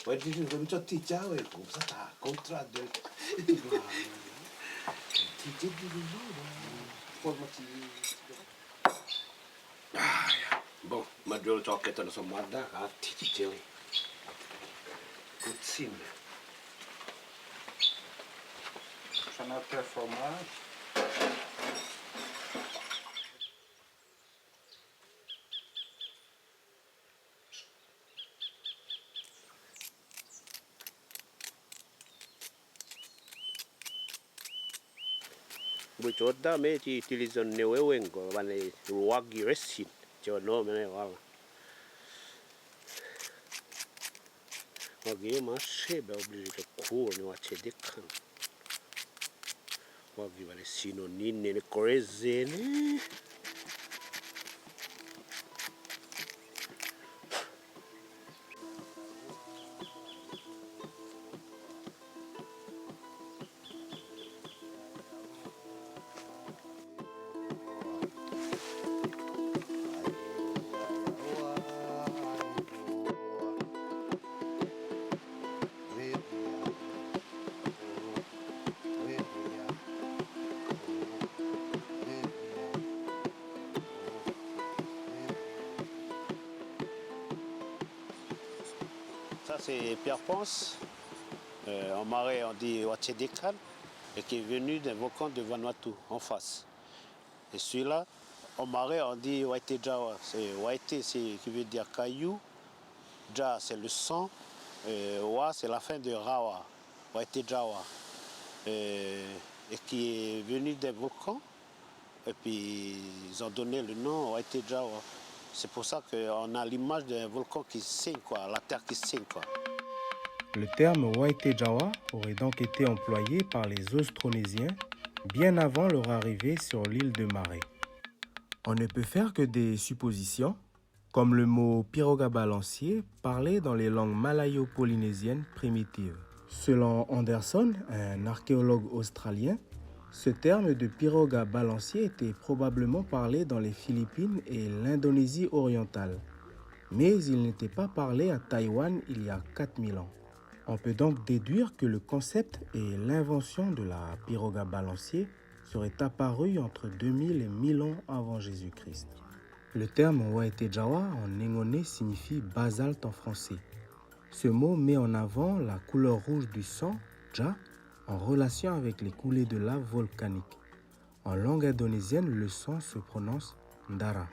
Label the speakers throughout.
Speaker 1: Oggi ci sono tutti ciao e cosa sta contro bon, maggiore ciò che te lo sono guardato, ti dicevi. Cucina.
Speaker 2: C'è un altro formaggio.
Speaker 1: Buổi tối đó mấy chị utilizzano neoen của bạn này wagyu resin cho nó mới này vào wagyu mà sẽ bị obligé de cour nó sẽ đi khăn wagyu bạn resin nó nín nên correze nè. Ça c'est Pierre Ponce, en marais on dit Wachedekan, et qui est venu d'un volcan de Vanuatu en face. Et celui-là, en marais on dit Waite Jawa, c'est Waite qui veut dire caillou, Ja c'est le sang, Wa c'est la fin de Rawa, Waite Jawa, et qui est venu d'un volcan, et puis ils ont donné le nom Waite Jawa. C'est pour ça qu'on a l'image d'un volcan qui saigne, quoi, la terre qui saigne, quoi.
Speaker 3: Le terme Waite Jawa aurait donc été employé par les Austronésiens bien avant leur arrivée sur l'île de Marais. On ne peut faire que des suppositions, comme le mot piroga balancier parlé dans les langues malayo-polynésiennes primitives. Selon Anderson, un archéologue australien, ce terme de piroga balancier était probablement parlé dans les Philippines et l'Indonésie orientale, mais il n'était pas parlé à Taïwan il y a 4000 ans. On peut donc déduire que le concept et l'invention de la piroga balancier seraient apparus entre 2000 et 1000 ans avant Jésus-Christ. Le terme Waite Jawa en négoné signifie basalte en français. Ce mot met en avant la couleur rouge du sang, Ja, en relation avec les coulées de lave volcanique. En langue indonésienne, le sang se prononce Ndara.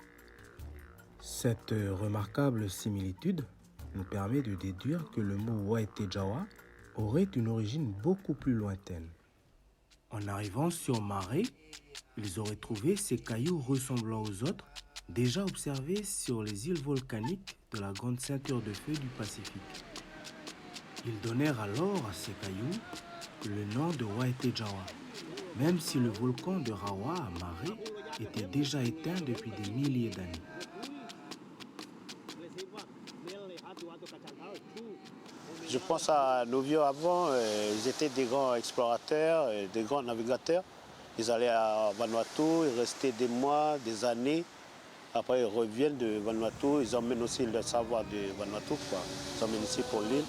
Speaker 3: Cette remarquable similitude nous permet de déduire que le mot Waite Jawa aurait une origine beaucoup plus lointaine. En arrivant sur Marais, ils auraient trouvé ces cailloux ressemblant aux autres, déjà observés sur les îles volcaniques de la grande ceinture de feu du Pacifique. Ils donnèrent alors à ces cailloux le nom de Waite Jawa, même si le volcan de Rawa à Marais était déjà éteint depuis des milliers d'années.
Speaker 1: Je pense à nos vieux avant, ils étaient des grands explorateurs, des grands navigateurs. Ils allaient à Vanuatu, ils restaient des mois, des années. Après, ils reviennent de Vanuatu, ils emmènent aussi le savoir de Vanuatu, quoi. Ils emmènent ici pour l'île.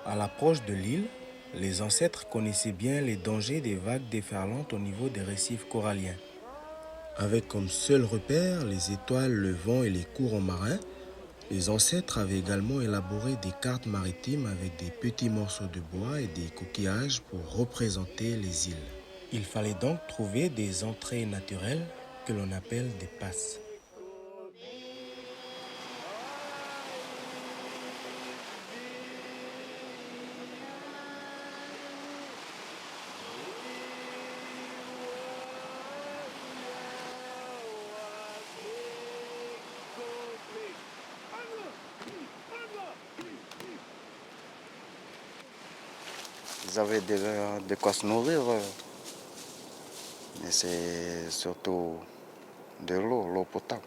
Speaker 3: À l'approche de l'île, les ancêtres connaissaient bien les dangers des vagues déferlantes au niveau des récifs coralliens. Avec comme seul repère les étoiles, le vent et les courants marins, les ancêtres avaient également élaboré des cartes maritimes avec des petits morceaux de bois et des coquillages pour représenter les îles. Il fallait donc trouver des entrées naturelles que l'on appelle des passes.
Speaker 4: ils avaient de quoi se nourrir. Mais c'est surtout de l'eau potable.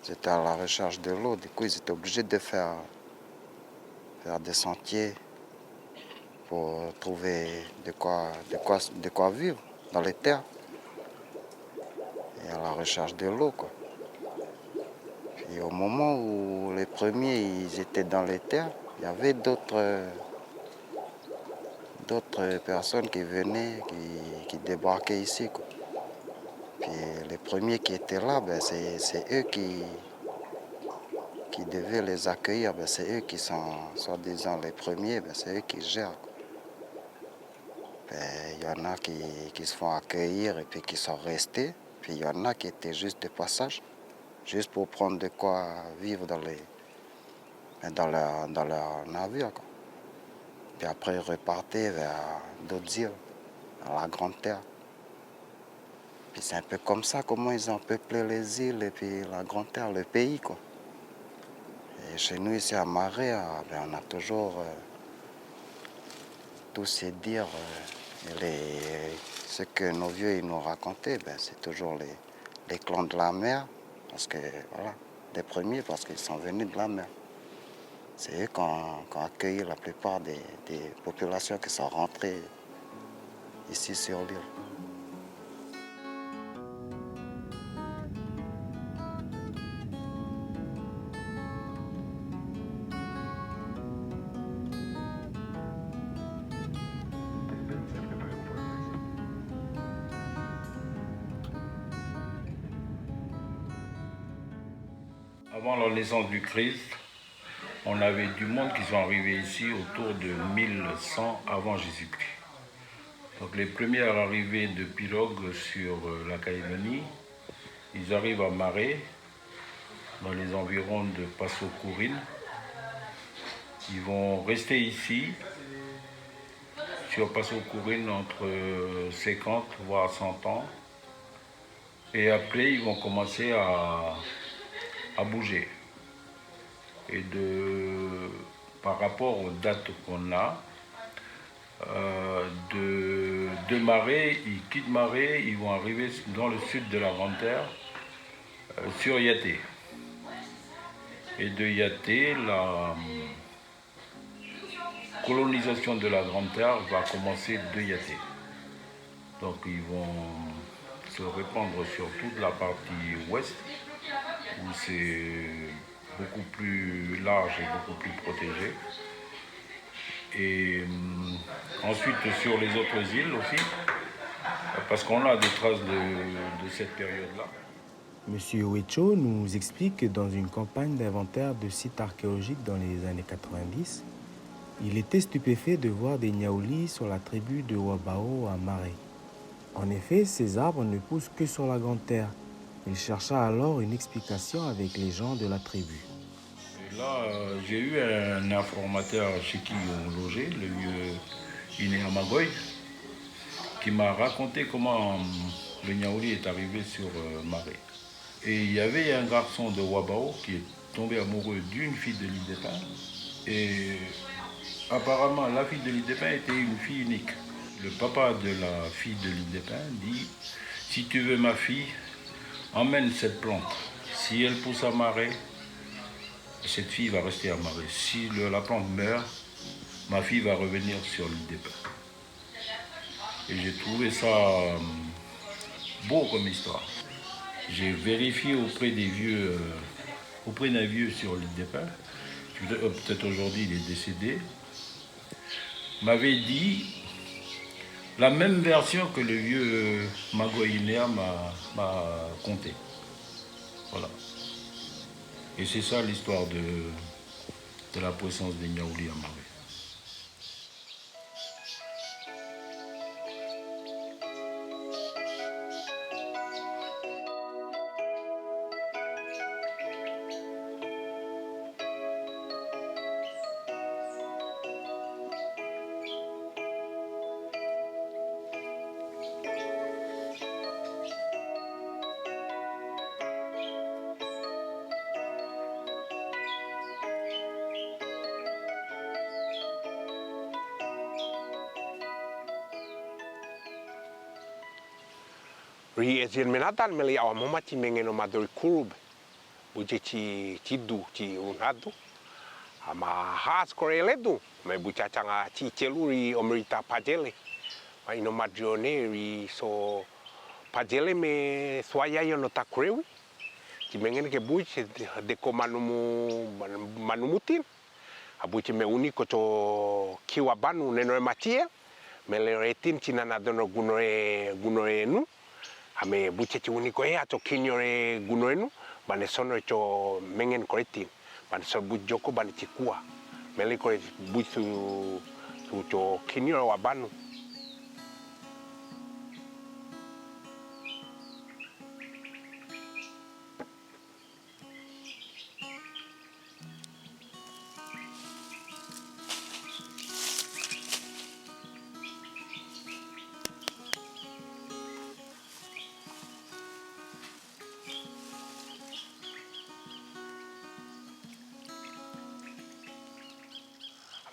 Speaker 4: Ils étaient à la recherche de l'eau, du coup ils étaient obligés de faire des sentiers pour trouver de quoi vivre dans les terres. Et à la recherche de l'eau, quoi. Et au moment où les premiers ils étaient dans les terres, il y avait d'autres personnes qui venaient, qui débarquaient ici, quoi. Puis les premiers qui étaient là, c'est eux qui devaient les accueillir. C'est eux qui sont, soi-disant, les premiers, c'est eux qui gèrent, quoi. Il y en a qui se font accueillir et puis qui sont restés. Puis il y en a qui étaient juste de passage, juste pour prendre de quoi vivre dans leur navire, quoi. Puis après, ils repartaient vers d'autres îles, dans la Grande Terre. Puis c'est un peu comme ça, comment ils ont peuplé les îles et puis la Grande Terre, le pays, quoi. Et chez nous, ici à Marais, on a toujours tous ces dires, ce que nos vieux ils nous racontaient, c'est toujours les clans de la mer, parce que, voilà, les premiers, parce qu'ils sont venus de la mer. C'est eux qui ont accueilli la plupart des populations qui sont rentrées ici sur l'île.
Speaker 5: Avant la naissance du Christ, on avait du monde qui sont arrivés ici autour de 1100 avant Jésus-Christ. Donc les premières arrivées de pirogues sur la Calédonie, ils arrivent à Marais, dans les environs de Passo-Courine. Ils vont rester ici, sur Passo-Courine, entre 50 voire 100 ans. Et après, ils vont commencer à bouger. Et par rapport aux dates qu'on a, de Marais, ils quittent Marais, ils vont arriver dans le sud de la Grande Terre, sur Yaté. Et de Yaté, la colonisation de la Grande Terre va commencer de Yaté. Donc ils vont se répandre sur toute la partie ouest, où c'est beaucoup plus large et beaucoup plus protégé. Et ensuite sur les autres îles aussi, parce qu'on a des traces de cette période-là.
Speaker 3: Monsieur Wecho nous explique que dans une campagne d'inventaire de sites archéologiques dans les années 90, il était stupéfait de voir des niaoulis sur la tribu de Wabao à Marais. En effet, ces arbres ne poussent que sur la Grande Terre. Il chercha alors une explication avec les gens de la tribu.
Speaker 5: Et là, j'ai eu un informateur chez qui ils ont logé, le vieux Iné Amagoy, qui m'a raconté comment le niaouli est arrivé sur Marais. Et il y avait un garçon de Wabao qui est tombé amoureux d'une fille de l'île des Pins. Et apparemment, la fille de l'île des Pins était une fille unique. Le papa de la fille de l'île des Pins dit « Si tu veux ma fille, emmène cette plante. Si elle pousse à Marais, cette fille va rester à Marais. Si la plante meurt, ma fille va revenir sur l'île des Pins. » Et j'ai trouvé ça beau comme histoire. J'ai vérifié auprès d'un vieux sur l'île des Pins, peut-être aujourd'hui il est décédé, m'avait dit la même version que le vieux Magoïnéa m'a conté. Voilà. Et c'est ça l'histoire de la présence des niaoulis à Marais.
Speaker 6: Ri ezir menatan meli awa momati mengeno madori kurub. Buce ci du ci unadu. Ama has koreledu me buca canga ci celuri omerita pajele. Ma ino madrione ri so pajele me swaya yo no takrewi. Ci mengen ke buce de ko manumutin. Abuci me uniko to kiwa banu neno matie. Mele retin cina nadono gunoe nu. Ame buce ci uniko ato kinyore gunoe nu. Bane sono cho mengen koretin. Bane so bu joko bane cikua. Mele kore bu su cho kinyore wabanu.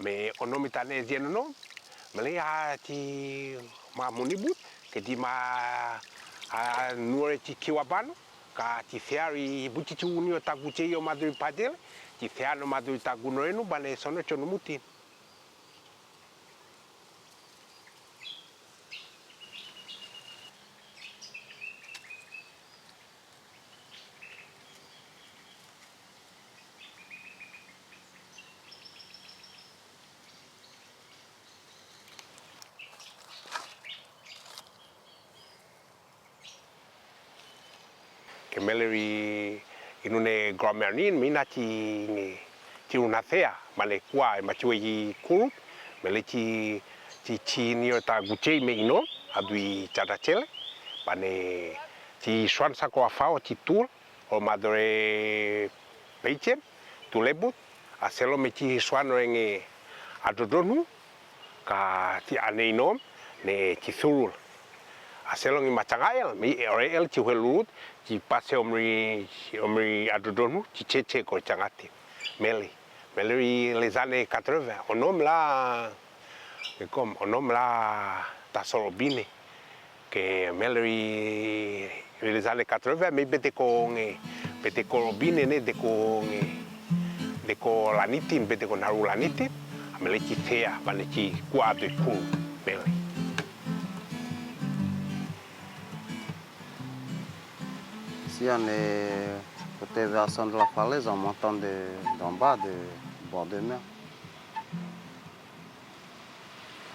Speaker 6: Me onomi tane zieno no, mele ya ti ma munibut, ke di ma nuore ti kiwabano, ka ti fiari buti ti unio taguce yo maduri padele, ti fiano maduri tagunoenu bane sono chono mutin. Che meleri in une gramernin mina ti una thea male qua e machuei kuru mele ti nio ta gucei me ino adui charachele bane ti swansa ko afao ti tur o madre peichen tu lebut a selo me ti swano en adodonu ka ti aneinom ne ti thurul aselong i macangayal mi orel ci welut ci passe omri adodonu ci cheche ko changati meli les années 80 on homme là comme on homme là tasolobine que meli les années 80 mi bete ko robine ne de ko lanitin bete ko narulanitin amele ci thea bane ci quadre ku meli.
Speaker 4: Ici, on est côté versant de la falaise en montant d'en bas du bord de mer.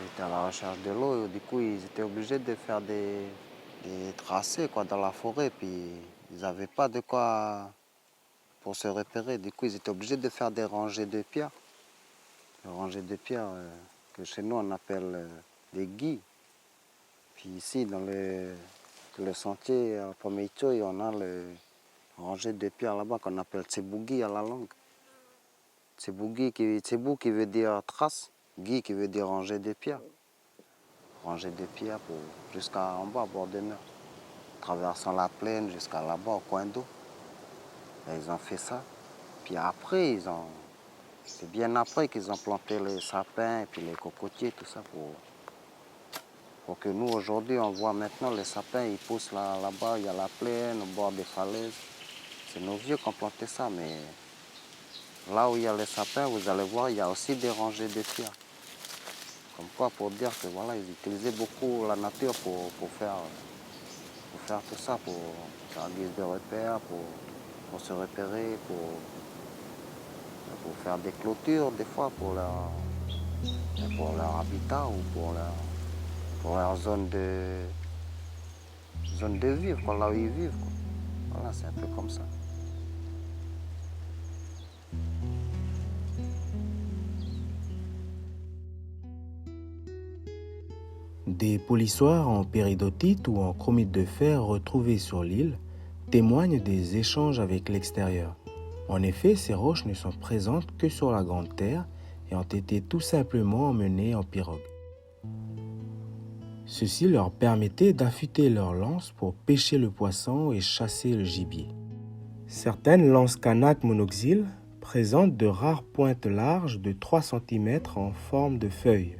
Speaker 4: Ils étaient à la recherche de l'eau, du coup ils étaient obligés de faire des tracés quoi, dans la forêt, puis ils n'avaient pas de quoi pour se repérer, du coup ils étaient obligés de faire des rangées de pierres. Des rangées de pierres que chez nous on appelle des gui. Puis ici dans le sentier à Pomeichoy, on a le rangée de pierres là-bas qu'on appelle Tsebugi à la langue. Tsebu qui veut dire trace, Gui qui veut dire rangée de pierres. Rangée de pierres jusqu'à en bas, à bord de mer. Traversant la plaine jusqu'à là-bas, au coin d'eau. Ils ont fait ça. Puis après, c'est bien après qu'ils ont planté les sapins et puis les cocotiers, tout ça pour que nous, aujourd'hui, on voit maintenant les sapins, ils poussent là-bas, il y a la plaine, au bord des falaises. C'est nos vieux qui ont planté ça, mais là où il y a les sapins, vous allez voir, il y a aussi des rangées de pierres. Comme quoi, pour dire que voilà, ils utilisaient beaucoup la nature pour faire tout ça, pour faire guise de repère, pour se repérer, pour faire des clôtures, des fois, pour leur habitat ou pour leur zone de vivre, quoi, là où ils vivent. Quoi. Voilà, c'est un peu comme ça.
Speaker 3: Des polissoirs en péridotite ou en chromite de fer retrouvés sur l'île témoignent des échanges avec l'extérieur. En effet, ces roches ne sont présentes que sur la Grande Terre et ont été tout simplement emmenées en pirogue. Ceci leur permettait d'affûter leurs lances pour pêcher le poisson et chasser le gibier. Certaines lances kanak monoxyles présentent de rares pointes larges de 3 cm en forme de feuille.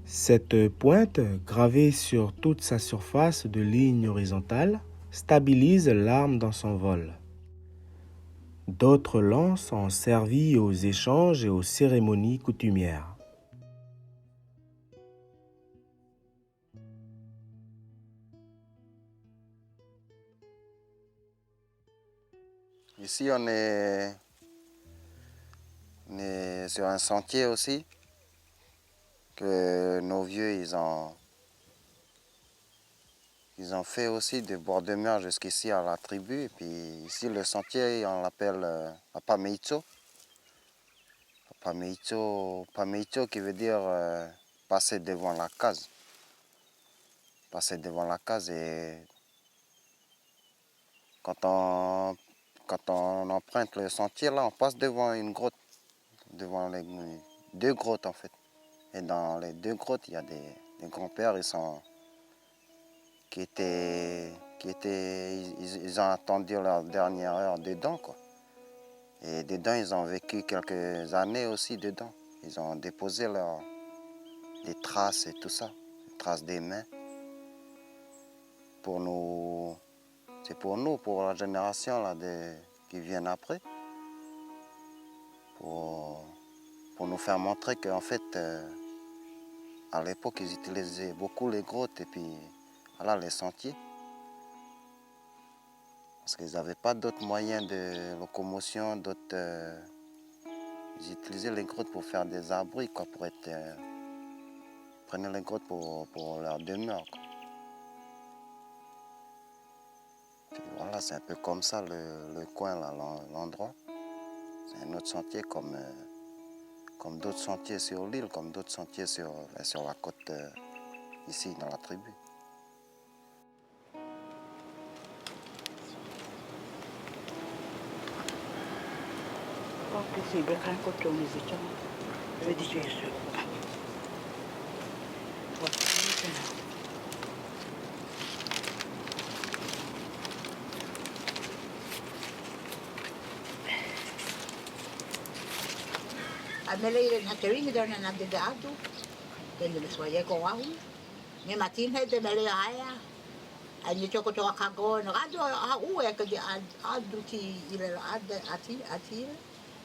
Speaker 3: Cette pointe, gravée sur toute sa surface de lignes horizontales, stabilise l'arme dans son vol. D'autres lances ont servi aux échanges et aux cérémonies coutumières.
Speaker 4: Ici, on est sur un sentier aussi que nos vieux ils ont fait aussi de bord de mer jusqu'ici à la tribu. Et puis ici, le sentier, on l'appelle Papameitso. Papameitso qui veut dire passer devant la case. Passer devant la case et quand on emprunte le sentier, là, on passe devant une grotte, devant les deux grottes en fait. Et dans les deux grottes, il y a des grands-pères, ils ont attendu leur dernière heure dedans, quoi. Et dedans, ils ont vécu quelques années aussi dedans. Ils ont déposé des traces et tout ça, des traces des mains. Pour nous, c'est pour nous, pour la génération là, qui viennent après, pour nous faire montrer qu'en fait, à l'époque, ils utilisaient beaucoup les grottes et puis voilà, les sentiers. Parce qu'ils n'avaient pas d'autres moyens de locomotion, ils utilisaient les grottes pour faire des abris, quoi, ils prenaient les grottes pour leur demeure, quoi. Puis voilà, c'est un peu comme ça le coin, là, l'endroit. C'est un autre sentier comme d'autres sentiers sur l'île, comme d'autres sentiers sur la côte, ici, dans la tribu.
Speaker 7: Amele na teringi dona na de adu. Tende me soye ko au. Me matin he de mele aya. Ani choko to akago no adu a u e ka de adu ti ile ati.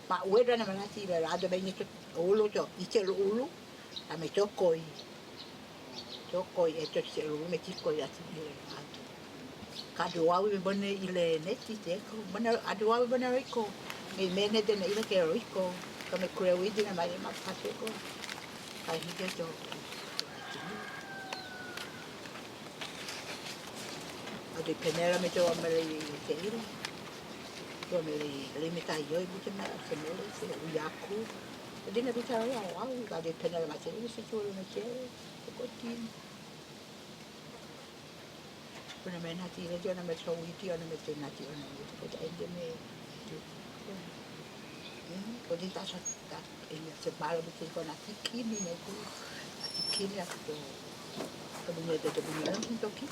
Speaker 7: Ma u dona me ati ile adu be ni to ulu to itelo ulu. A me toko e to se ulu me tiko ati ile adu. Kadu au me bone ile neti te ko bone adu au bone riko. Me mene de na ile ke riko. Kami kurewi din na may magpasok ko. Kahit hindi ito. Adi penera mi ito ang malay kairo. Ito malay limita yo ibu na sa malay sa uyaku. Adi na bicara ya wow. Adi penera macam ini sa chulo na siya. Kokotin. Kuna men hati na jo na metro witi na metro nati na ito. Kaya hindi me. Pode estar ele separa do que na tikini né tu a tikini aqui do menino do menino não tô aqui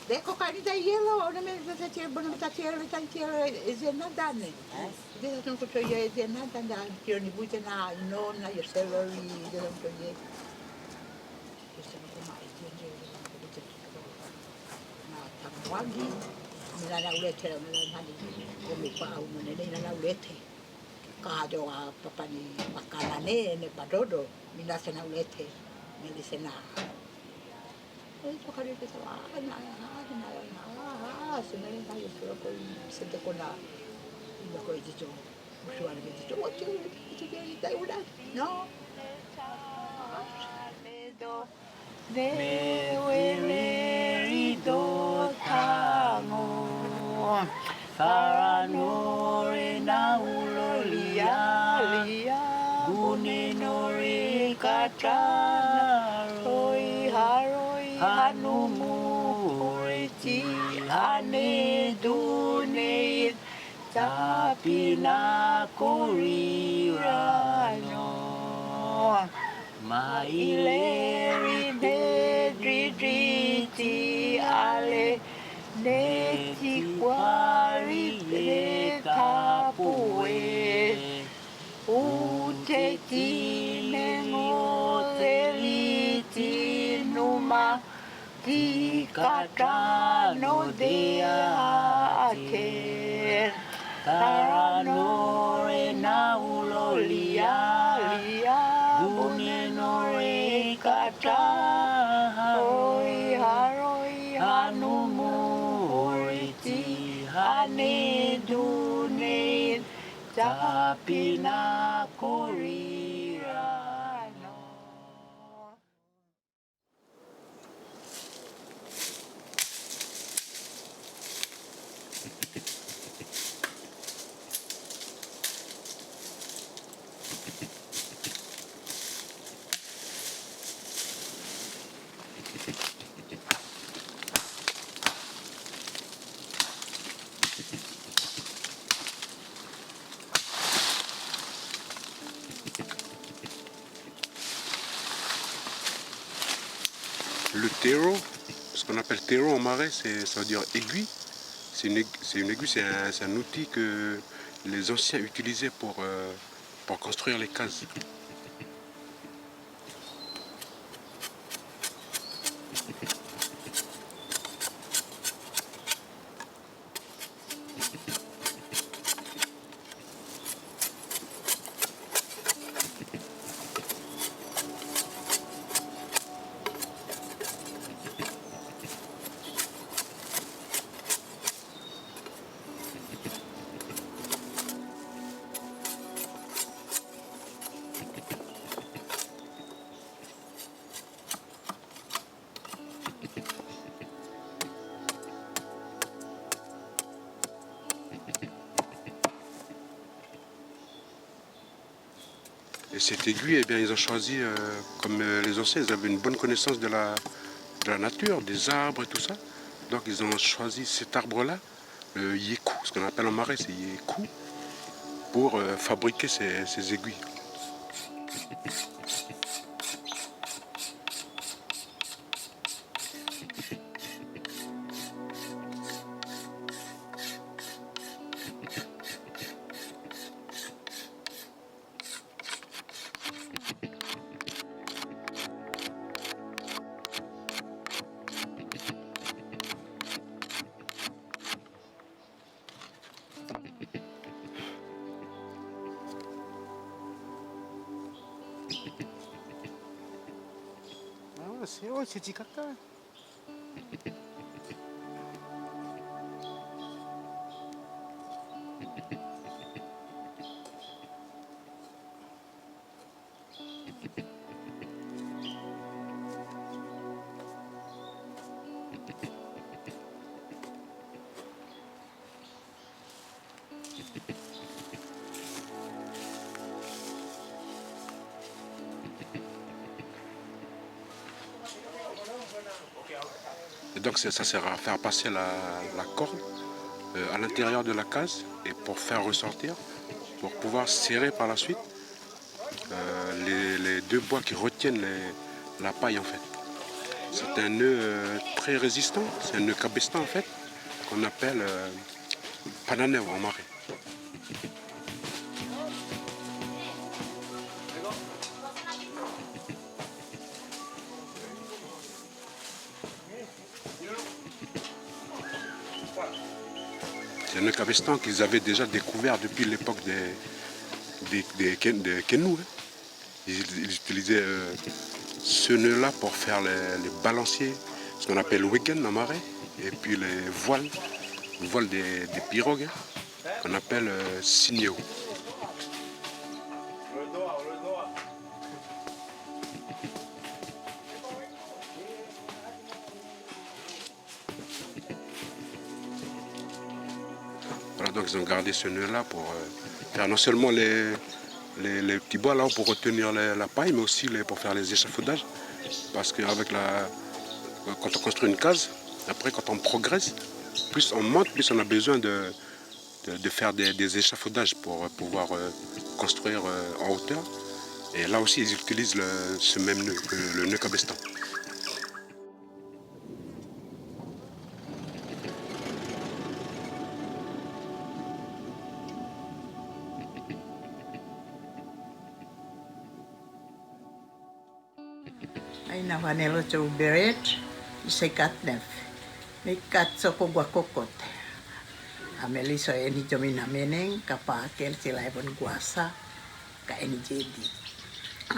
Speaker 7: de cocaína da yellow na mesma tá tirando bom tá tirando é nada né de não tô eu é nada da tirando muito na não na your salary de não tô eu isso não mais de na tá wagi na na ulete na na me pa uma neném na ulete kado a papani makanane ne padodo mina sena ulete mili sena to kare ke sa na sena na yo sura ko sente ko na ina ko ito usual ke ito what you ito dai uda no me wele do tango Faranore na ulolia Guninori kata Roi haroi hanumu Reti hane duneit Tapi na kurirano Maileri dedridriti ale Neti kwari beta pue Uteti nengo teli kata no dea ake Tarano e na ulo lia Bune no e kata Hoi haroi hanumu Oriti hane dune Tapina kurira no
Speaker 6: Le terreau, ce qu'on appelle terreau en marais, ça veut dire aiguille. C'est une aiguille, c'est un outil que les anciens utilisaient pour construire les cases. Et cette aiguille, eh bien, ils ont choisi, comme les anciens, ils avaient une bonne connaissance de la nature, des arbres et tout ça. Donc ils ont choisi cet arbre-là, le yékou, ce qu'on appelle en marais, c'est yékou, pour fabriquer ces aiguilles.
Speaker 1: C'est du caca.
Speaker 6: Et donc ça sert à faire passer la corde à l'intérieur de la case et pour faire ressortir, pour pouvoir serrer par la suite les deux bois qui retiennent la paille en fait. C'est un nœud très résistant, c'est un nœud cabestan en fait, qu'on appelle pananeu en marais. C'est un nœud cabestan qu'ils avaient déjà découvert depuis l'époque des Kenous. Hein. Ils utilisaient ce nœud-là pour faire les balanciers, ce qu'on appelle wegen en marais, et puis les voiles des pirogues, hein, qu'on appelle signaux. Voilà, donc ils ont gardé ce nœud-là pour faire non seulement les petits bois là pour retenir la paille, mais aussi pour faire les échafaudages. Parce qu'avec quand on construit une case, après quand on progresse, plus on monte, plus on a besoin de faire des échafaudages pour pouvoir construire en hauteur. Et là aussi ils utilisent ce même nœud, le nœud cabestan.
Speaker 7: Aina vanelo tau beret, i se katnef. Ni katsoko gua kokot. Ameliso eni jomina meneng kapakel sila ebon guasa ka eni jadi.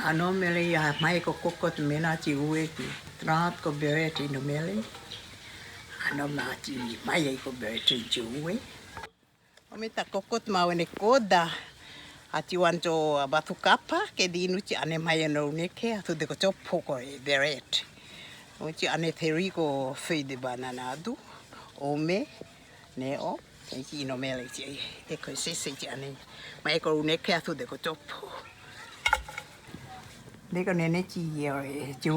Speaker 7: Ano mele ya mai ko kokot mena ci uwe ki trat ko beret ino mele. Ano ma ci mai ko beret ci uwe. Omita kokot mawene koda. Ati wanto batu kapa ke di inuci ane mai no neke atu de ko chopo ko beret. Uci ane teriko fei de bananadu ome neo iki ino mele ci e ko sese ci ane mai ko neke atu de ko chopo. Deko nene ci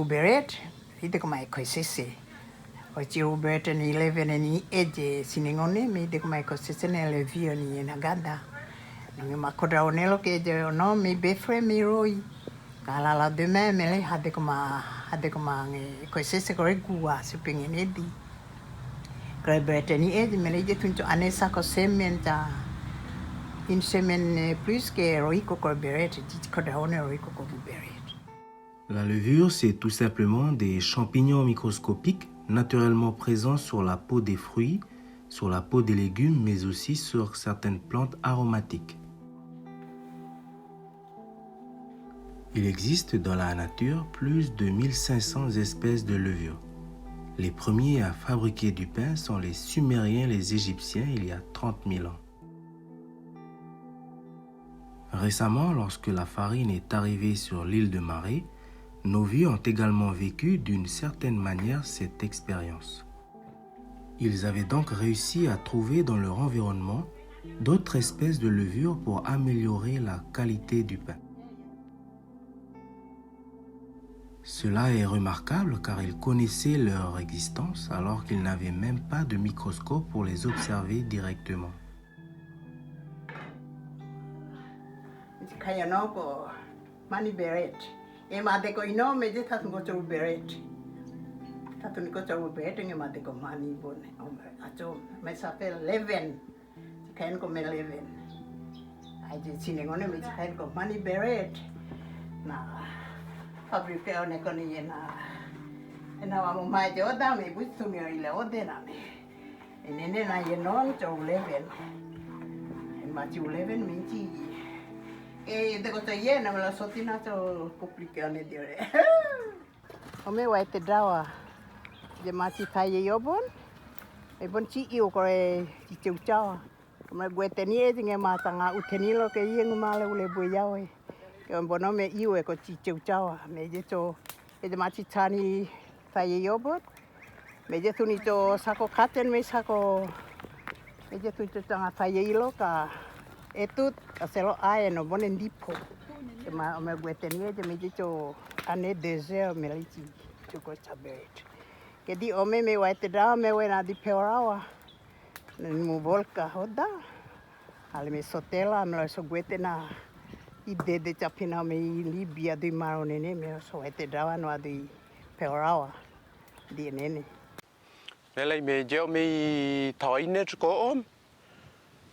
Speaker 7: beret ite ko mai ko sese. O beret ni 11 ni eje siningone me deko mai ko sese ne le vio ni nagada. Ngi makoda onelo ke je no mi befre mi roi. Kala la demain me le hade ko ma ngi ko sese ko regua supingi nedi. Ko beret ni eje me le je tuncho anesa ko sementa. Une semaine plus que roiko ko beret dit ko da one roiko ko beret.
Speaker 3: La levure, c'est tout simplement des champignons microscopiques naturellement présents sur la peau des fruits, sur la peau des légumes, mais aussi sur certaines plantes aromatiques. Il existe dans la nature plus de 1500 espèces de levures. Les premiers à fabriquer du pain sont les Sumériens, les Égyptiens, il y a 30 000 ans. Récemment, lorsque la farine est arrivée sur l'île de Maré, nos vieux ont également vécu d'une certaine manière cette expérience. Ils avaient donc réussi à trouver dans leur environnement d'autres espèces de levures pour améliorer la qualité du pain. Cela est remarquable car ils connaissaient leur existence alors qu'ils n'avaient même pas de microscope pour les observer directement.
Speaker 7: E mate ko ino me je tatu ko tau beret. Tatu ni ko tau beret nge mate ko mani bone. Ato me s'appelle Leven. Kain ko me Leven. Ai je sine ngone me kain ko mani beret. Na fabrique one ko ni na. Ena wa mo mai jo da me butu ni ile ode na me. Enene na ye non tau Leven. E mate Leven me ti. E de kota iena me la sotina to complicane dire. Ome wa te dawa. Je mati taye yobon. E bon chi io ko e ti teuchawa. Me gwete ni e nge matanga utenilo ke yengu male ule boyawe. Ke bono me io e ko ti teuchawa. Me je to e de mati tani taye yobon. Me je tuni to sako katen me sako. Me je tu tanga taye ilo ka etut aselo ae no bonen dipo ma me gwetenie je me dicho ane desert me liti to go tabet ke di ome me wa te da me wena di peorawa mu volka hoda ale me sotela me so gwetena ide de chapina me Libia di maronene me so te da no di peorawa di nene
Speaker 6: Nele me je me taine ko om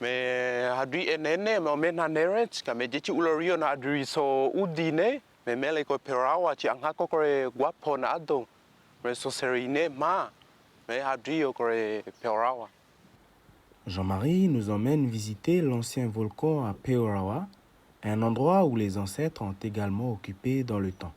Speaker 6: me hadri enene me mena nerets ka me jechi ulorio na adri so udine me mele ko perawa chi angako kore guapo na ado me so serine ma me hadri kore perawa.
Speaker 3: Jean-Marie nous emmène visiter l'ancien volcan à Peorawa, un endroit où les ancêtres ont également occupé dans le temps.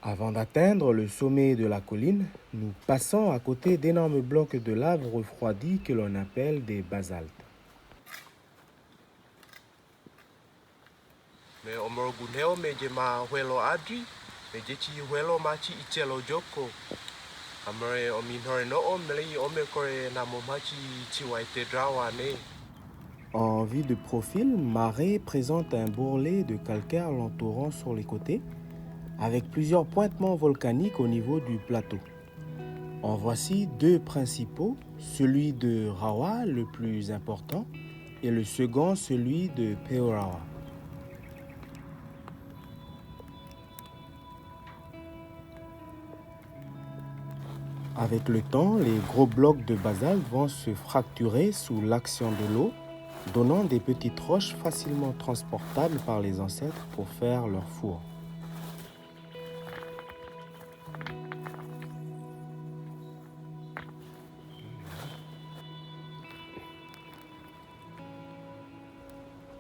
Speaker 3: Avant d'atteindre le sommet de la colline, nous passons à côté d'énormes blocs de lave refroidis que l'on appelle des basaltes.
Speaker 6: Me omorguneo me je ma huelo adri, me je chi huelo machi ichelo joko. Amore ominore no o mele ome kore na momachi chiwaite drawa ne.
Speaker 3: En vue de profil, Maré présente un bourrelet de calcaire l'entourant sur les côtés, avec plusieurs pointements volcaniques au niveau du plateau. En voici deux principaux, celui de Rawa, le plus important, et le second, celui de Peorawa. Avec le temps, les gros blocs de basalte vont se fracturer sous l'action de l'eau, donnant des petites roches facilement transportables par les ancêtres pour faire leur four.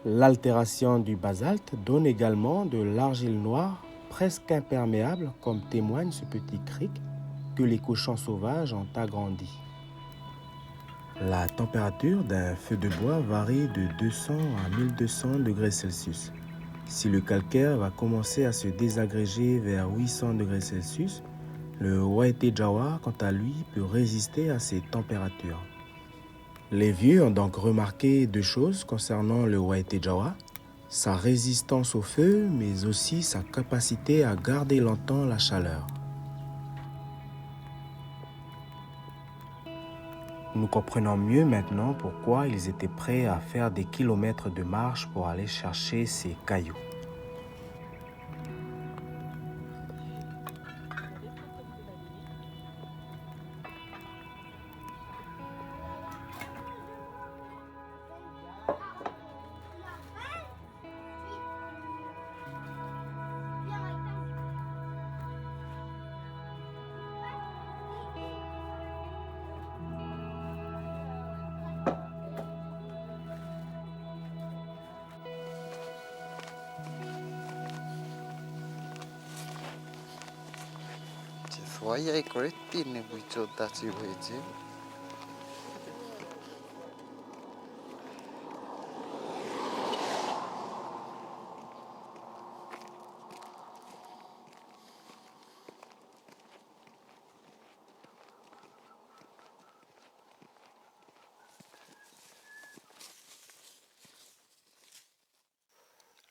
Speaker 3: L'altération du basalte donne également de l'argile noire presque imperméable, comme témoigne ce petit cric que les cochons sauvages ont agrandi. La température d'un feu de bois varie de 200 à 1200 degrés Celsius. Si le calcaire va commencer à se désagréger vers 800 degrés Celsius, le Waite Jawa, quant à lui, peut résister à ces températures. Les vieux ont donc remarqué deux choses concernant le Waite Jawa, sa résistance au feu, mais aussi sa capacité à garder longtemps la chaleur. Nous comprenons mieux maintenant pourquoi ils étaient prêts à faire des kilomètres de marche pour aller chercher ces cailloux.
Speaker 4: Soia corretine buicho dachi weje.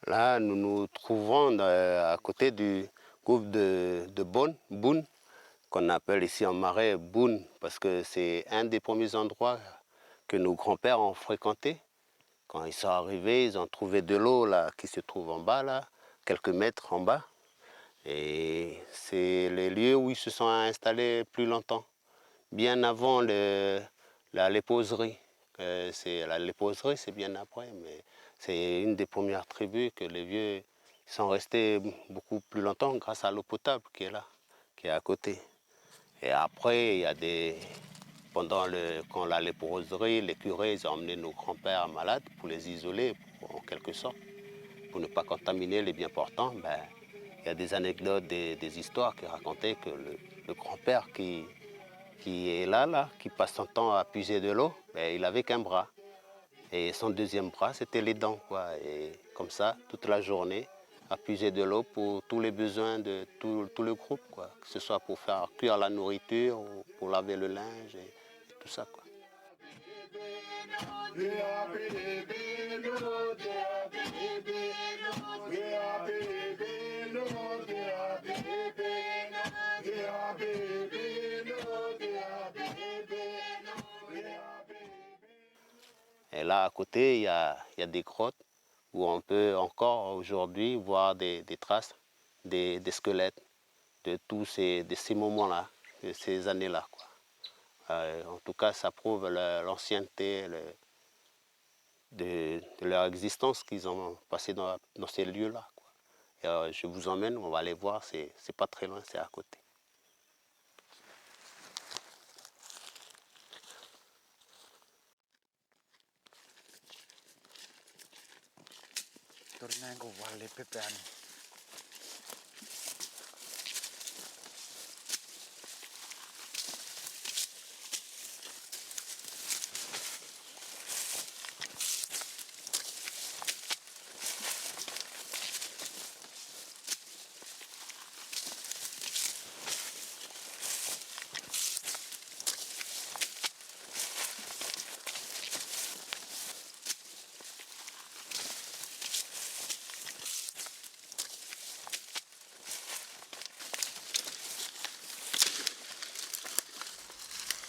Speaker 1: Là, nous nous trouvons à côté du groupe de Boune, qu'on appelle ici en Marais Boune, parce que c'est un des premiers endroits que nos grands-pères ont fréquenté. Quand ils sont arrivés, ils ont trouvé de l'eau là, qui se trouve en bas, là, quelques mètres en bas. Et c'est les lieux où ils se sont installés plus longtemps, bien avant la léproserie. La léproserie, c'est bien après, mais c'est une des premières tribus que les vieux sont restés beaucoup plus longtemps grâce à l'eau potable qui est là, qui est à côté. Et après, il y a quand la léproserie, les curés, ils ont emmené nos grands-pères malades pour les isoler, en quelque sorte, pour ne pas contaminer les bien portants. Il y a des anecdotes, des histoires qui racontaient que le grand-père qui est là, qui passe son temps à puiser de l'eau, il n'avait qu'un bras. Et son deuxième bras, c'était les dents, quoi. Et comme ça, toute la journée, à puiser de l'eau pour tous les besoins de tout le groupe, quoi. Que ce soit pour faire cuire la nourriture, ou pour laver le linge, et tout ça, quoi. Et là, à côté, il y a des grottes où on peut encore aujourd'hui voir des traces, des squelettes de ces moments-là, de ces années-là, quoi. En tout cas, ça prouve l'ancienneté de leur existence qu'ils ont passé dans ces lieux-là, quoi. Et je vous emmène, on va aller voir, c'est pas très loin, c'est à côté.
Speaker 4: Tornango vale pepeano.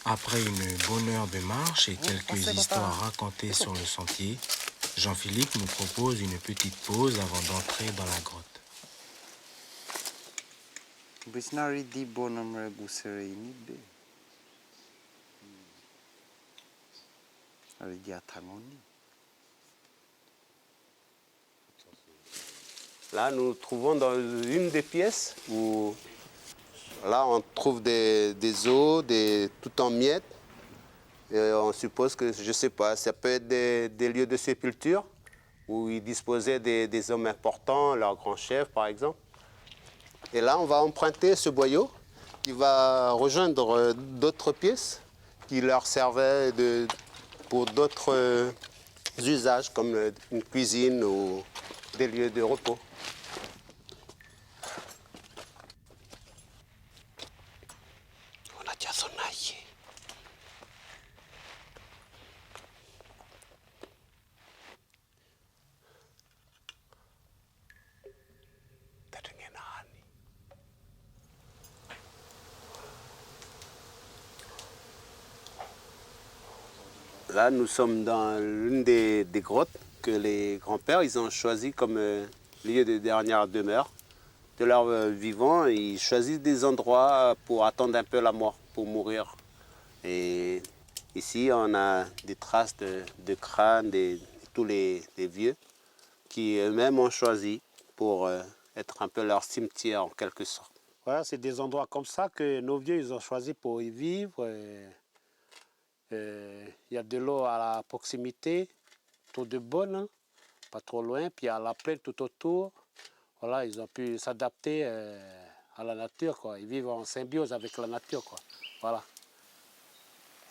Speaker 3: Après une bonne heure de marche et quelques histoires racontées sur le sentier, Jean-Philippe nous propose une petite pause avant d'entrer dans la grotte.
Speaker 4: Bisnari di bonam regusere inibe.
Speaker 6: Là, nous nous trouvons dans une des pièces où là, on trouve des os, tout en miettes. Et on suppose que, je ne sais pas, ça peut être des lieux de sépulture où ils disposaient des hommes importants, leurs grands chefs par exemple. Et là, on va emprunter ce boyau qui va rejoindre d'autres pièces qui leur servaient pour d'autres usages comme une cuisine ou des lieux de repos. On a déjà son aïe. Là, nous sommes dans l'une des grottes que les grands-pères ils ont choisi comme lieu de dernière demeure. De leur vivant, ils choisissent des endroits pour attendre un peu la mort, pour mourir. Et ici, on a des traces de crânes de tous les vieux qui eux-mêmes ont choisi pour être un peu leur cimetière en quelque sorte.
Speaker 1: Voilà, c'est des endroits comme ça que nos vieux ils ont choisi pour y vivre. Il y a de l'eau à la proximité, tout de bonne, hein, pas trop loin, puis il y a la plaine tout autour. Voilà, ils ont pu s'adapter à la nature, quoi. Ils vivent en symbiose avec la nature, quoi. Voilà.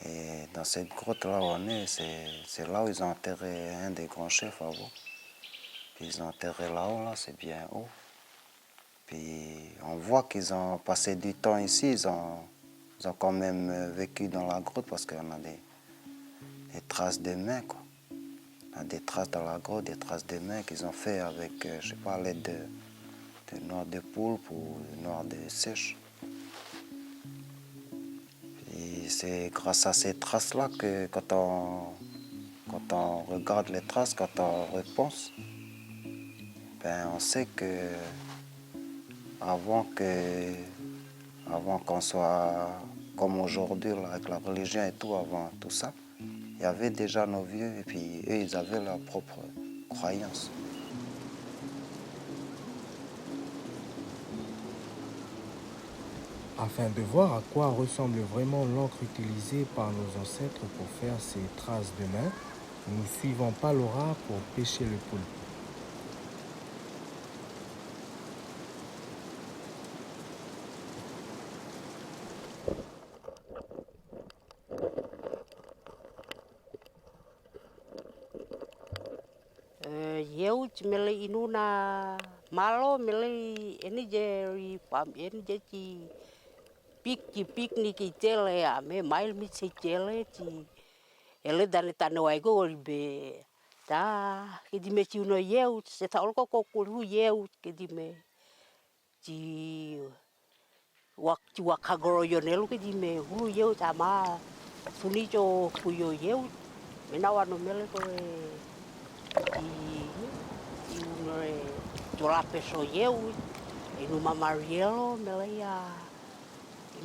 Speaker 4: Et dans cette grotte-là où on est, c'est là où ils ont enterré un des grands chefs avant. Puis ils ont enterré là-haut, là, c'est bien haut. Puis on voit qu'ils ont passé du temps ici, ils ont quand même vécu dans la grotte parce qu'on a des traces de mains, quoi. On a des traces dans la grotte, des traces de mains qu'ils ont fait avec, je sais pas, l'aide de noix de poulpe ou de noix de sèche. Et c'est grâce à ces traces-là que quand on regarde les traces, quand on repense, ben on sait que avant qu'on soit comme aujourd'hui avec la religion et tout, avant tout ça, il y avait déjà nos vieux et puis eux, ils avaient leur propre croyance.
Speaker 3: Afin de voir à quoi ressemble vraiment l'encre utilisée par nos ancêtres pour faire ces traces de main, nous suivons Palora pour pêcher le poulpe.
Speaker 8: Eu mele inuna malo mele ini je pam ini je ci piknik tele a me mail mi se tele ci ele dane tane wai go be ta ke di me ci no eu se ta ko ku eu ke di me ci wakagoro yo nelu ke di me hu eu ta ma suni jo ku yo eu me na wa no mele ko Jola pessoa eu e numa Marielo meleia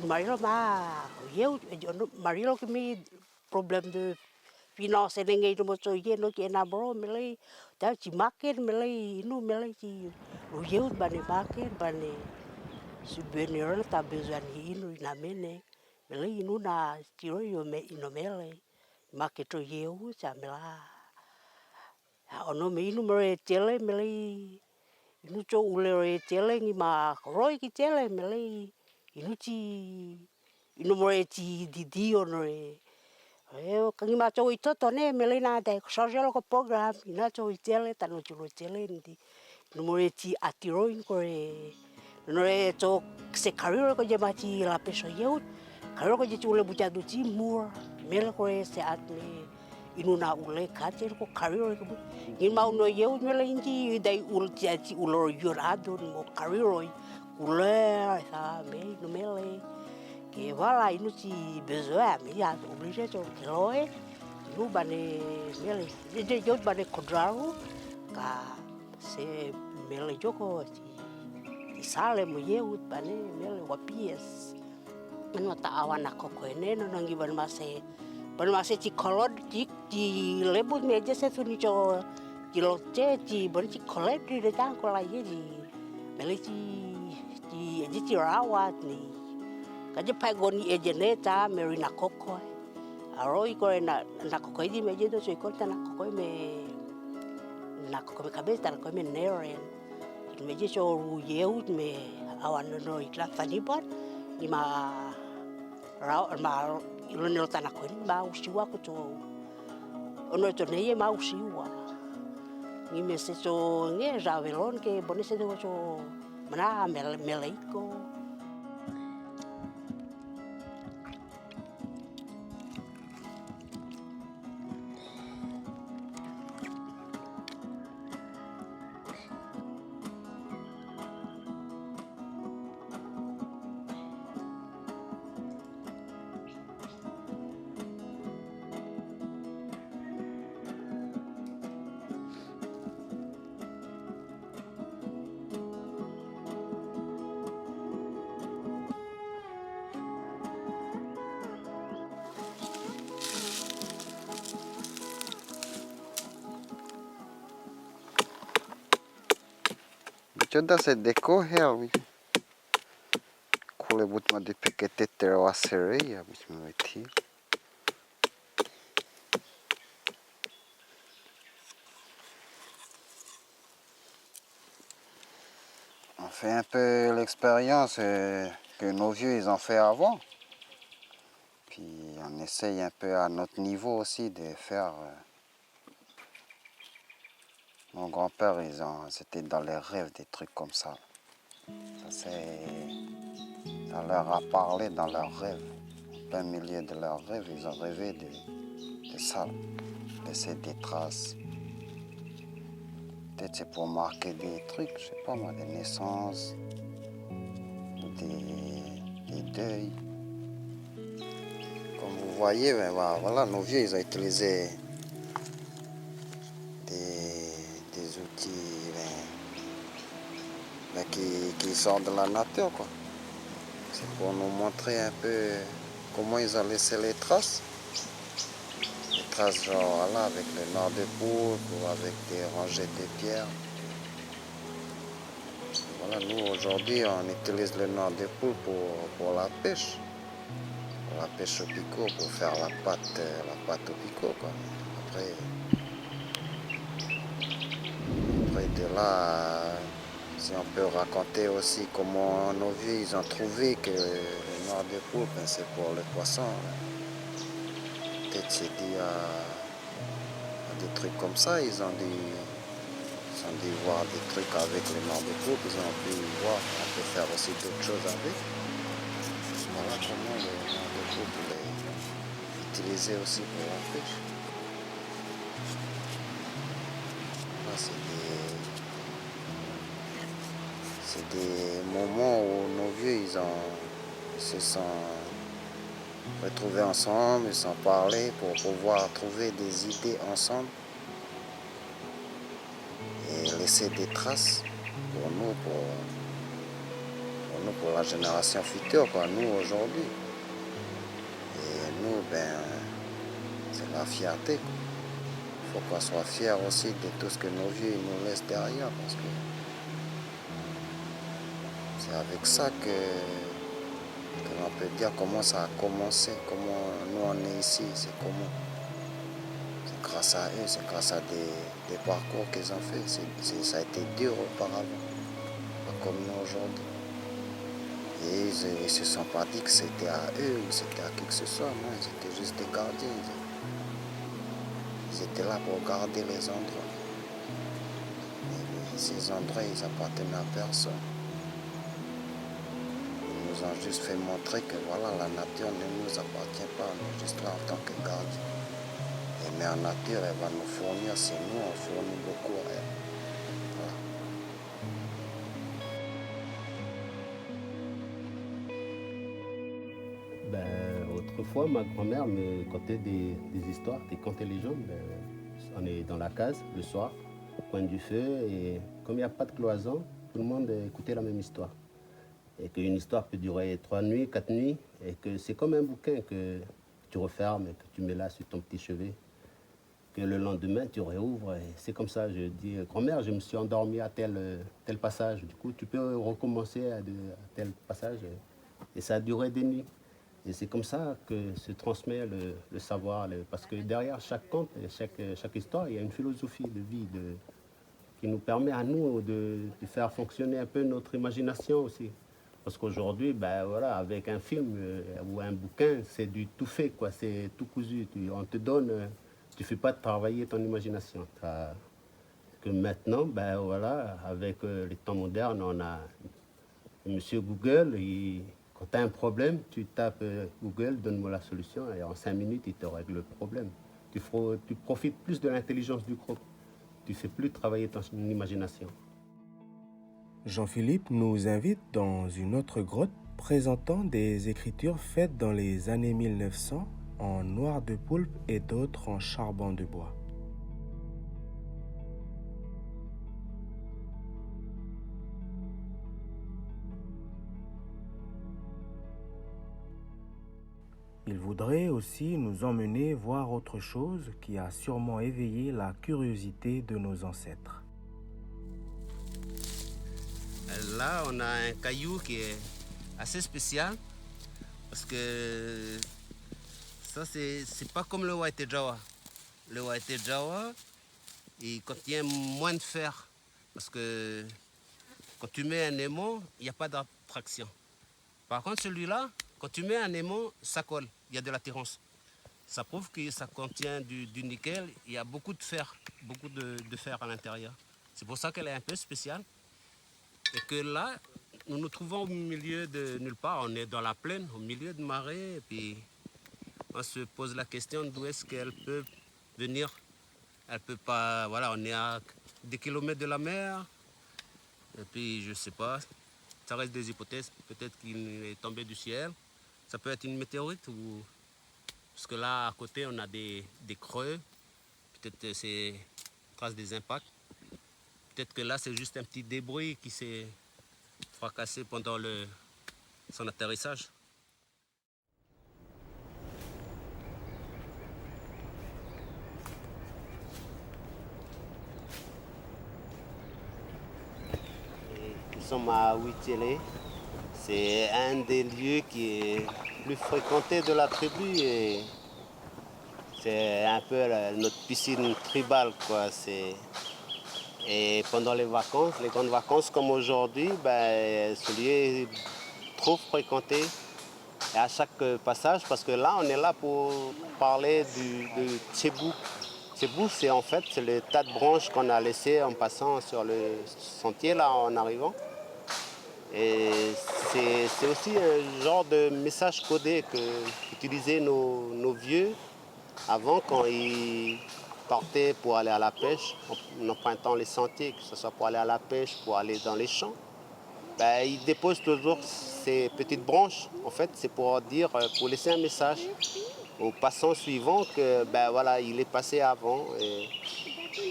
Speaker 8: Marielo eu Marielo que me problema de finance ninguém do moço no que na bro melei tá te market melei no melei que o eu bane market bane subvenir tá besoin no na mene melei no na tiro eu me no melei market eu já mela ono me inu mere tele melei inu cho ule tele ni ma roi ki tele melei inu ti inu mere ti di ono e kangi ma cho ito to ne melei na dai charge lo ko program ina cho tele tano cho tele ndi inu mere ti atiro in ko no e cho se career ko je ma ti la peso eu career ko je ule buja du ti mur mel ko se atme inu na ule kater ko career ko ni mau no eu mele inji dai ul ti ulo yurado mo career ule sa me no mele que voilà inu ti besoin me ya obligé to loe inu bane mele de yo bane kodraro ka se mele joko ti sale mo eu bane mele wapies anu ta awana ko ko ne no ngi ban mase Bon masih ci kolot ci lebut meja saya tu ni co ci loce ci bon ci kolet di datang kola ye di meli ci rawat ni kaje pagoni ejeneta merina koko aroi ko na koko di meja do so ko na koko me na koko me cabeza na koko me neren meja so yeut me awan no ikla fanibot ni ma raw ma ilo nilo tanah ko ni mau siwa ko to ono to nei mau siwa ni me se to nge javelon ke bonese de ko mana meleiko.
Speaker 4: Joda se déco here, oui. Kule but ma depuis que t'étais au serré, avec mon métier. On fait un peu l'expérience que nos vieux ils ont fait avant. Puis on essaye un peu à notre niveau aussi de faire. Mon grand-père, c'était dans les rêves des trucs comme ça. Ça leur a parlé dans leurs rêves. En plein milieu de leurs rêves, ils ont rêvé de ça, laisser des traces. Peut-être c'est pour marquer des trucs, je sais pas moi, des naissances, des deuils. Comme vous voyez, ben voilà, nos vieux, ils ont utilisé des outils qui sortent de la nature, quoi. C'est pour nous montrer un peu comment ils ont laissé les traces. Les traces genre là, avec le nord de poule ou avec des rangées de pierres. Voilà, nous aujourd'hui on utilise le nord de poule pour la pêche. Pour la pêche au picot, pour faire la pâte au picot, quoi. Après de là, si on peut raconter aussi comment nos vieux ils ont trouvé que le noir de poule, ben, c'est pour le poisson. Peut-être c'est dû à des trucs comme ça, ils ont dû voir des trucs avec le noir de poule, ils ont pu voir qu'on peut faire aussi d'autres choses avec. Voilà comment le noir de poule est utilisé aussi pour la pêche. Là, c'est des moments où nos vieux ils se sont retrouvés ensemble, ils se sont parlé pour pouvoir trouver des idées ensemble et laisser des traces pour nous, pour la génération future, quoi, nous aujourd'hui. Et nous, ben, c'est la fierté. Il faut qu'on soit fiers aussi de tout ce que nos vieux nous laissent derrière, parce que c'est avec ça que l'on peut dire comment ça a commencé, comment nous on est ici, c'est comment. C'est grâce à eux, c'est grâce à des parcours qu'ils ont fait. Ça a été dur auparavant, pas comme nous aujourd'hui. Et ils ne se sont pas dit que c'était à eux ou c'était à qui que ce soit, non, ils étaient juste des gardiens. Ils étaient là pour garder les endroits. Et ces endroits, ils appartenaient à personne. Ils nous ont juste fait montrer que voilà, la nature ne nous appartient pas, on est juste là en tant que gardiens. Mais en nature, elle va nous fournir, c'est nous, on fournit beaucoup à elle.
Speaker 9: Voilà. Autrefois, ma grand-mère me contait des histoires, des contes et légendes. On est dans la case le soir, au coin du feu, et comme il n'y a pas de cloison, tout le monde écoutait la même histoire. Et qu'une histoire peut durer 3 nuits, 4 nuits, et que c'est comme un bouquin que tu refermes et que tu mets là sur ton petit chevet. Que le lendemain, tu réouvres. Et c'est comme ça, je dis, grand-mère, je me suis endormi à tel passage. Du coup, tu peux recommencer à tel passage. Et ça a duré des nuits. Et c'est comme ça que se transmet le savoir. Parce que derrière chaque conte, chaque histoire, il y a une philosophie de vie qui nous permet à nous de faire fonctionner un peu notre imagination aussi. Parce qu'aujourd'hui, ben voilà, avec un film ou un bouquin, c'est du tout fait, quoi. C'est tout cousu. On te donne, tu ne fais pas travailler ton imagination. Que maintenant, ben voilà, avec les temps modernes, on a Monsieur Google. Quand tu as un problème, tu tapes Google, donne-moi la solution, et en 5 minutes, il te règle le problème. Tu profites plus de l'intelligence du groupe. Tu ne fais plus travailler ton imagination.
Speaker 3: Jean-Philippe nous invite dans une autre grotte présentant des écritures faites dans les années 1900 en noir de poulpe et d'autres en charbon de bois. Il voudrait aussi nous emmener voir autre chose qui a sûrement éveillé la curiosité de nos ancêtres.
Speaker 10: Là, on a un caillou qui est assez spécial parce que ça, c'est pas comme le Waite Jawa. Le Waite Jawa, il contient moins de fer parce que quand tu mets un aimant, il n'y a pas d'attraction. Par contre, celui-là, quand tu mets un aimant, ça colle, il y a de l'attirance. Ça prouve que ça contient du nickel, il y a beaucoup de fer à l'intérieur. C'est pour ça qu'elle est un peu spéciale. Et que là, nous nous trouvons au milieu de nulle part. On est dans la plaine, au milieu de marée. Et puis, on se pose la question d'où est-ce qu'elle peut venir. Elle peut pas... Voilà, on est à des kilomètres de la mer. Et puis, je sais pas. Ça reste des hypothèses. Peut-être qu'il est tombé du ciel. Ça peut être une météorite. Parce que là, à côté, on a des creux. Peut-être c'est grâce des impacts. Peut-être que là, c'est juste un petit débris qui s'est fracassé pendant son atterrissage.
Speaker 1: Nous sommes à Huitélé. C'est un des lieux qui est plus fréquenté de la tribu. Et c'est un peu notre piscine tribale, quoi. Et pendant les vacances, les grandes vacances comme aujourd'hui, ben, ce lieu est trop fréquenté. Et à chaque passage, parce que là, on est là pour parler de Tsebou. Tsebou, c'est en fait le tas de branches qu'on a laissé en passant sur le sentier, là, en arrivant. Et c'est aussi un genre de message codé qu'utilisaient nos vieux avant quand ils partaient pour aller à la pêche, en empruntant les sentiers, que ce soit pour aller à la pêche, pour aller dans les champs. Ben, ils déposent toujours ces petites branches. En fait, c'est pour dire, pour laisser un message aux passants suivants que ben, voilà, il est passé avant.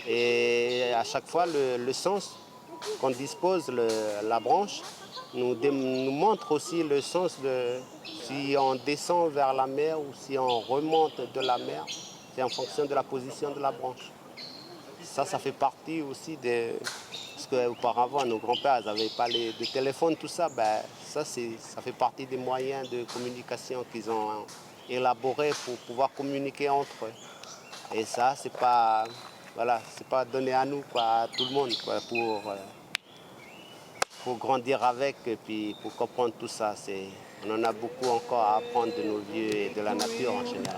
Speaker 1: Et à chaque fois, le sens qu'on dispose la branche nous montre aussi le sens de si on descend vers la mer ou si on remonte de la mer. C'est en fonction de la position de la branche. Ça fait partie aussi de... Parce qu'auparavant, nos grands-pères n'avaient pas de téléphone, tout ça. Ben, ça fait partie des moyens de communication qu'ils ont élaborés pour pouvoir communiquer entre eux. Et ça, c'est pas donné à nous, quoi, à tout le monde, quoi, pour grandir avec et puis pour comprendre tout ça. On en a beaucoup encore à apprendre de nos vieux et de la nature en général.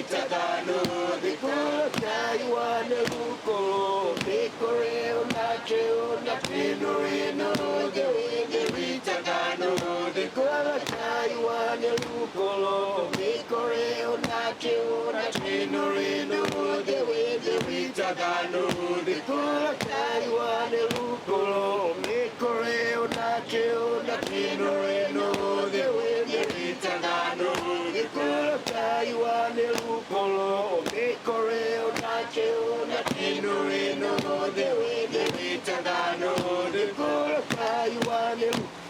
Speaker 11: Tadano reno, de ritagano, de kola kaiwane lukolo, me koreo nache ona chino reno, de ritagano, de kola kaiwane lukolo, me koreo nache ona chino reno, de ritagano, de kola kaiwane lukolo, me koreo nache ona chino reno, de ritagano, de kola kaiwane lukolo.